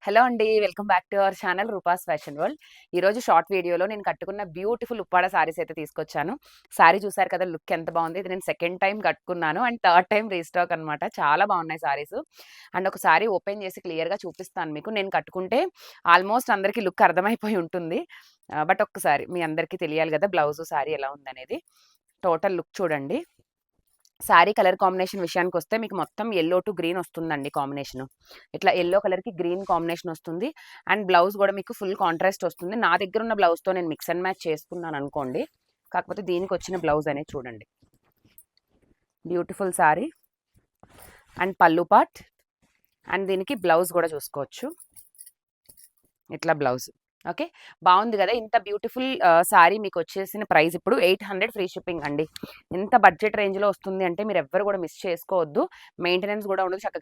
Hello అండి. Welcome back to our channel Rupa's fashion world. ఈరోజు short వీడియోలో నేను కట్టుకున్న బ్యూటిఫుల్ ఉప్పాడ సారీస్ అయితే తీసుకొచ్చాను. సారీ చూసారు కదా లుక్ ఎంత బాగుంది. ఇది నేను సెకండ్ టైం కట్టుకున్నాను అండ్ థర్డ్ టైం రీస్టాక్ అనమాట. చాలా బాగున్నాయి సారీస్. అండ్ ఒక సారీ ఓపెన్ చేసి క్లియర్‌గా చూపిస్తాను మీకు. నేను కట్టుకుంటే ఆల్మోస్ట్ అందరికీ లుక్ అర్థమైపోయి ఉంటుంది. బట్ ఒక్కసారి మీ అందరికీ తెలియాలి కదా బ్లౌజు, సారీ ఎలా ఉందనేది. టోటల్ లుక్ చూడండి. శారీ కలర్ కాంబినేషన్ విషయానికొస్తే మీకు మొత్తం యెల్లో టు గ్రీన్ వస్తుందండి కాంబినేషను. ఇట్లా యెల్లో కలర్‌కి గ్రీన్ కాంబినేషన్ వస్తుంది. అండ్ బ్లౌజ్ గూడా మీకు ఫుల్ కాంట్రాస్ట్ వస్తుంది. నా దగ్గరున్న బ్లౌజ్‌తో నేను మిక్స్ అండ్ మ్యాచ్ చేసుకున్నాననుకోండి. కాకపోతే దీనికొచ్చిన బ్లౌజ్ అనేది చూడండి. బ్యూటిఫుల్ సారీ అండ్ పల్లు పార్ట్ అండ్ దీనికి బ్లౌజ్ గూడా చూసుకోవచ్చు. ఇట్లా బ్లౌజ్. ఓకే. బావుంది గదా! ఇంత బ్యూటిఫుల్ సారీ మీకొచ్చేసిన ప్రైస్ ఇప్పుడు 800 ఫ్రీ షిప్పింగ్ అండి. ఇంత బడ్జెట్ రేంజ్‌లో వస్తుంది అంటే మీరెవ్వరు గూడా మిస్ చేసుకోవద్దు. మెయింటెనెన్స్ గూడా ఉండదు. చక్కగా